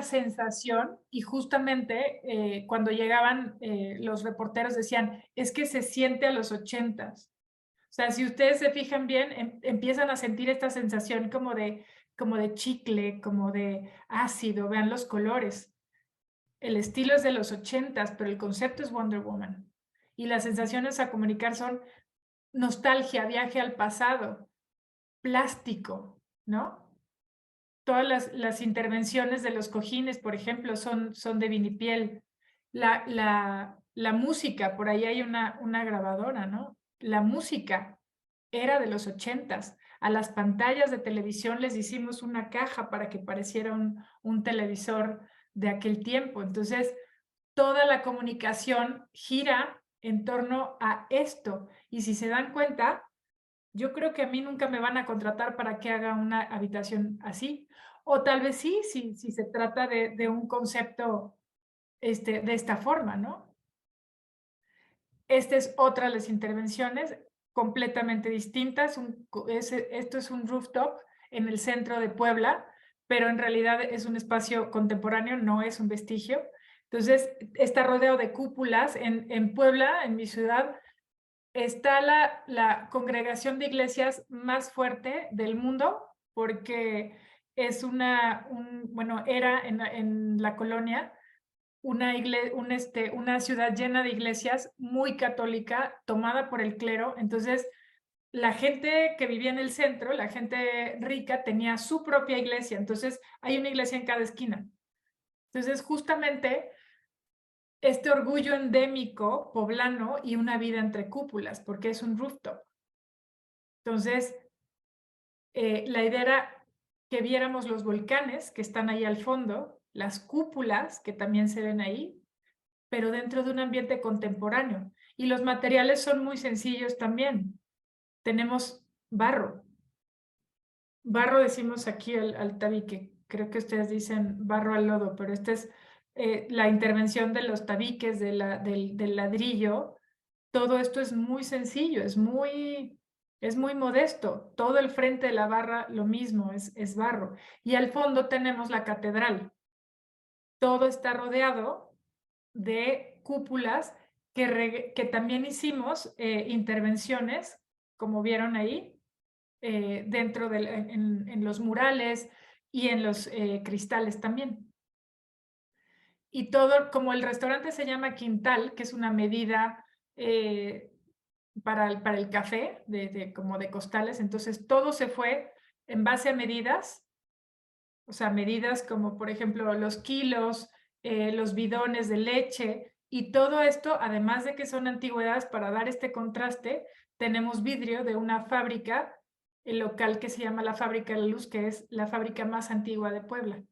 sensación y justamente cuando llegaban los reporteros decían, es que se siente a los 80s. O sea, si ustedes se fijan bien, empiezan a sentir esta sensación como de chicle, como de ácido, vean los colores. El estilo es de los 80s, pero el concepto es Wonder Woman. Y las sensaciones a comunicar son nostalgia, viaje al pasado, plástico, ¿no? Todas las intervenciones de los cojines, por ejemplo, son de vinipiel. La música, por ahí hay una grabadora, ¿no? La música era de los 80s. A las pantallas de televisión les hicimos una caja para que pareciera un televisor de aquel tiempo. Entonces, toda la comunicación gira en torno a esto. Y si se dan cuenta, yo creo que a mí nunca me van a contratar para que haga una habitación así. O tal vez sí, si se trata de un concepto de esta forma, ¿no? Esta es otra de las intervenciones completamente distintas. Esto es un rooftop en el centro de Puebla, pero en realidad es un espacio contemporáneo, no es un vestigio. Entonces, está rodeado de cúpulas. En Puebla, en mi ciudad, está la congregación de iglesias más fuerte del mundo, porque es bueno, era en la colonia una ciudad llena de iglesias, muy católica, tomada por el clero. Entonces, la gente que vivía en el centro, la gente rica, tenía su propia iglesia. Entonces, hay una iglesia en cada esquina. Entonces, justamente este orgullo endémico poblano y una vida entre cúpulas, porque es un rooftop. Entonces, la idea era que viéramos los volcanes que están ahí al fondo, las cúpulas que también se ven ahí, pero dentro de un ambiente contemporáneo. Y los materiales son muy sencillos también. Tenemos barro. Barro decimos aquí al tabique. Creo que ustedes dicen barro al lodo, pero esta es la intervención de los tabiques, del ladrillo. Todo esto es muy sencillo, es muy modesto. Todo el frente de la barra, lo mismo, es barro. Y al fondo tenemos la catedral. Todo está rodeado de cúpulas que también hicimos intervenciones, como vieron ahí, dentro en los murales y en los cristales también. Y todo, como el restaurante se llama Quintal, que es una medida para el café, como de costales, entonces todo se fue en base a medidas, o sea, medidas como por ejemplo los kilos, los bidones de leche, y todo esto, además de que son antigüedades, para dar este contraste, tenemos vidrio de una fábrica, el local que se llama la Fábrica de la Luz, que es la fábrica más antigua de Puebla.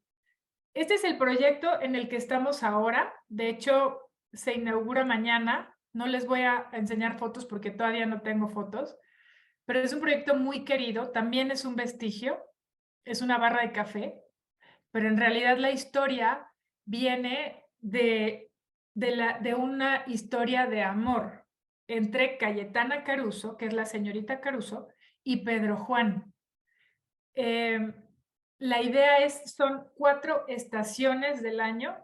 Este es el proyecto en el que estamos ahora. De hecho, se inaugura mañana. No les voy a enseñar fotos porque todavía no tengo fotos, pero es un proyecto muy querido. También es un vestigio, es una barra de café, pero en realidad la historia viene de una historia de amor entre Cayetana Caruso, que es la señorita Caruso, y Pedro Juan. La idea son 4 estaciones del año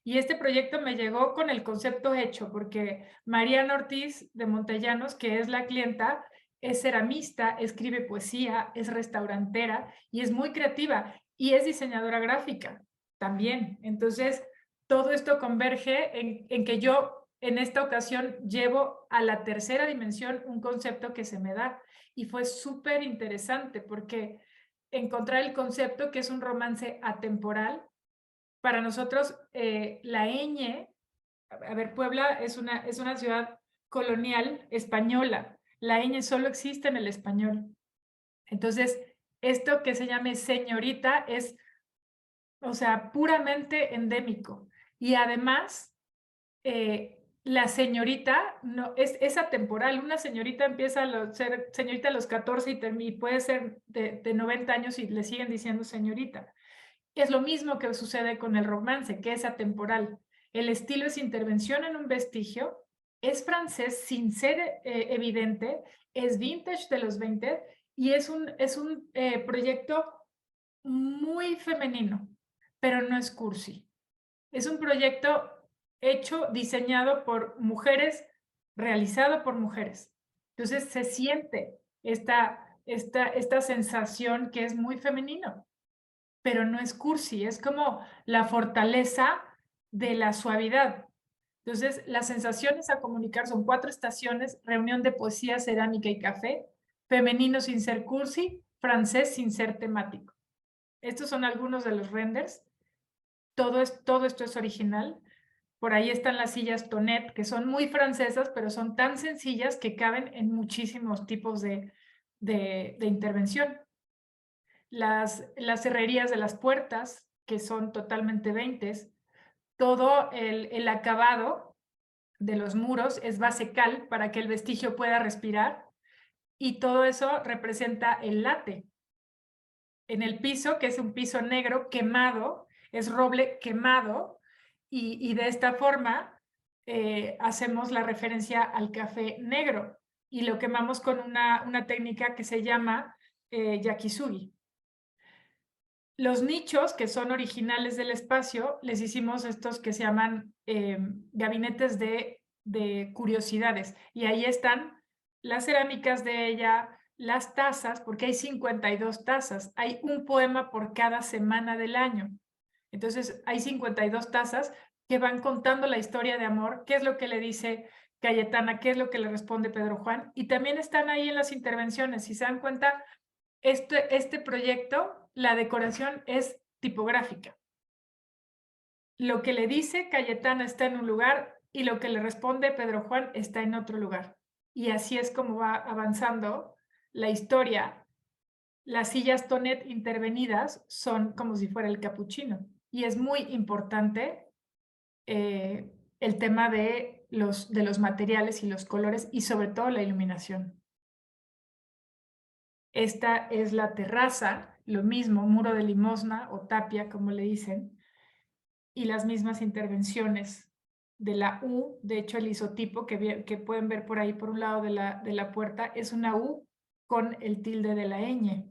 Y este proyecto me llegó con el concepto hecho, porque Mariana Ortiz de Montellanos, que es la clienta, es ceramista, escribe poesía, es restaurantera y es muy creativa y es diseñadora gráfica también. Entonces, todo esto converge en que yo en esta ocasión llevo a la tercera dimensión un concepto que se me da y fue súper interesante porque encontrar el concepto que es un romance atemporal. Para nosotros, la ñ, a ver, Puebla es una ciudad colonial española. La ñ solo existe en el español. Entonces, esto que se llame señorita es, o sea, puramente endémico. Y además, la señorita no, es atemporal. Una señorita empieza a ser señorita a los 14 y puede ser de 90 años y le siguen diciendo señorita. Es lo mismo que sucede con el romance, que es atemporal. El estilo es intervención en un vestigio, es francés sin ser evidente, es vintage de los 20 y es un proyecto muy femenino, pero no es cursi. Es un proyecto hecho, diseñado por mujeres, realizado por mujeres. Entonces se siente esta sensación que es muy femenino, pero no es cursi, es como la fortaleza de la suavidad. Entonces, las sensaciones a comunicar son 4 estaciones: reunión de poesía, cerámica y café, femenino sin ser cursi, francés sin ser temático. Estos son algunos de los renders. Todo esto es original. Por ahí están las sillas Tonet, que son muy francesas, pero son tan sencillas que caben en muchísimos tipos de intervención. Las herrerías de las puertas, que son totalmente 20, todo el acabado de los muros es base cal para que el vestigio pueda respirar y todo eso representa el late. En el piso, que es un piso negro quemado, es roble quemado y de esta forma hacemos la referencia al café negro y lo quemamos con una técnica que se llama yakisugi. Los nichos que son originales del espacio, les hicimos estos que se llaman gabinetes de curiosidades. Y ahí están las cerámicas de ella, las tazas, porque hay 52 tazas. Hay un poema por cada semana del año. Entonces, hay 52 tazas que van contando la historia de amor, qué es lo que le dice Cayetana, qué es lo que le responde Pedro Juan. Y también están ahí en las intervenciones. Si se dan cuenta, este proyecto, la decoración es tipográfica. Lo que le dice Cayetana está en un lugar y lo que le responde Pedro Juan está en otro lugar. Y así es como va avanzando la historia. Las sillas Tonet intervenidas son como si fuera el capuchino. Y es muy importante el tema de los materiales y los colores y sobre todo la iluminación. Esta es la terraza, lo mismo, muro de limosna o tapia, como le dicen, y las mismas intervenciones de la U. De hecho, el isotipo que pueden ver por ahí por un lado de la puerta es una U con el tilde de la ñ.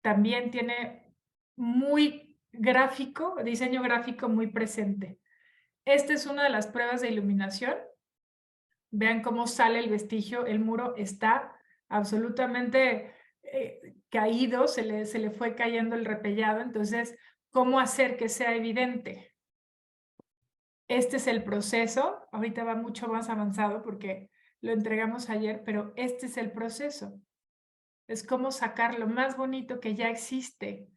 También tiene muy gráfico, diseño gráfico muy presente. Esta es una de las pruebas de iluminación. Vean cómo sale el vestigio, el muro está absolutamente caído, se le fue cayendo el repellado, entonces, ¿cómo hacer que sea evidente? Este es el proceso, ahorita va mucho más avanzado porque lo entregamos ayer, pero este es el proceso. Es cómo sacar lo más bonito que ya existe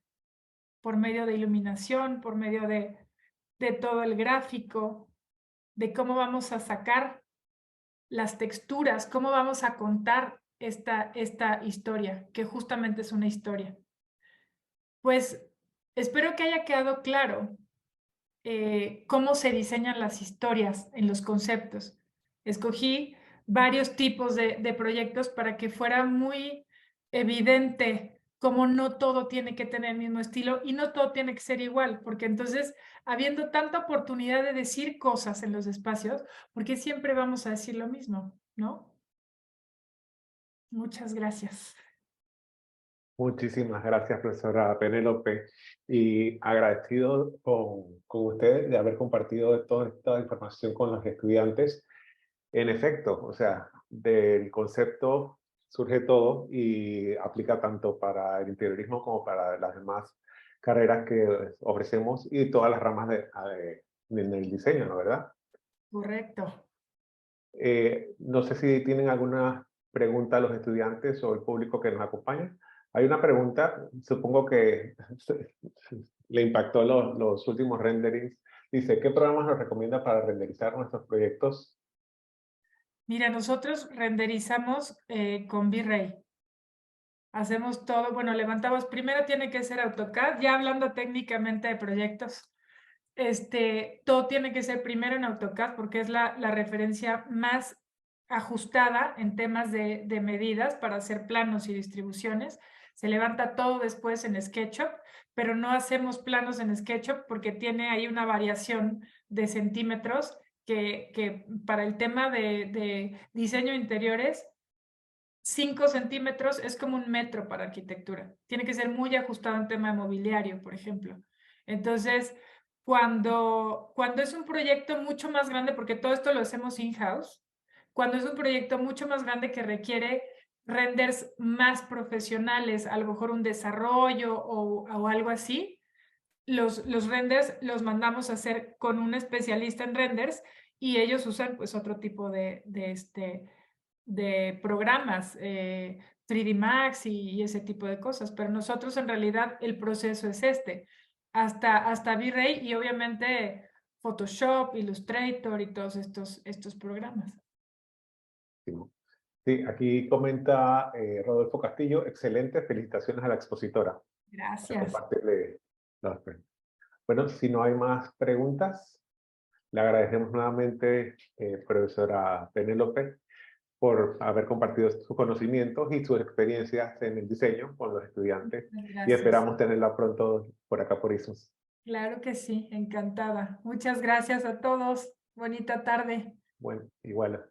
por medio de iluminación, por medio de todo el gráfico, de cómo vamos a sacar las texturas, cómo vamos a contar esta historia, que justamente es una historia. Pues espero que haya quedado claro cómo se diseñan las historias en los conceptos. Escogí varios tipos de proyectos para que fuera muy evidente cómo no todo tiene que tener el mismo estilo y no todo tiene que ser igual, porque entonces, habiendo tanta oportunidad de decir cosas en los espacios, ¿por qué siempre vamos a decir lo mismo? ¿No? Muchas gracias. Muchísimas gracias, profesora Penélope, y agradecido con usted de haber compartido toda esta información con los estudiantes. En efecto, o sea, del concepto surge todo y aplica tanto para el interiorismo como para las demás carreras que ofrecemos y todas las ramas en el diseño, ¿no? ¿Verdad? Correcto. No sé si tienen alguna pregunta a los estudiantes o el público que nos acompaña. Hay una pregunta, supongo que le impactó los últimos renderings. Dice, ¿qué programas nos recomienda para renderizar nuestros proyectos? Mira, nosotros renderizamos con V-Ray. Hacemos todo, bueno, levantamos, primero tiene que ser AutoCAD, ya hablando técnicamente de proyectos, todo tiene que ser primero en AutoCAD porque es la referencia más ajustada en temas de medidas para hacer planos y distribuciones. Se levanta todo después en SketchUp, pero no hacemos planos en SketchUp porque tiene ahí una variación de centímetros que para el tema de diseño de interiores 5 centímetros es como 1 metro para arquitectura. Tiene que ser muy ajustado en tema de mobiliario, por ejemplo. Entonces, cuando es un proyecto mucho más grande, porque todo esto lo hacemos in-house, cuando es un proyecto mucho más grande que requiere renders más profesionales, a lo mejor un desarrollo o algo así, los renders los mandamos a hacer con un especialista en renders y ellos usan pues otro tipo de programas, 3D Max y ese tipo de cosas, pero nosotros en realidad el proceso es hasta V-Ray y obviamente Photoshop, Illustrator y todos estos programas. Sí, aquí comenta Rodolfo Castillo, excelente, felicitaciones a la expositora. Para Gracias. compartirle las preguntas. Bueno, si no hay más preguntas, le agradecemos nuevamente, profesora Penélope, por haber compartido sus conocimientos y sus experiencias en el diseño con los estudiantes y Gracias. esperamos tenerla pronto por acá por ISUS. Claro que sí, encantada. Muchas gracias a todos. Bonita tarde. Bueno, igual.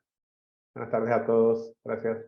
Buenas tardes a todos. Gracias.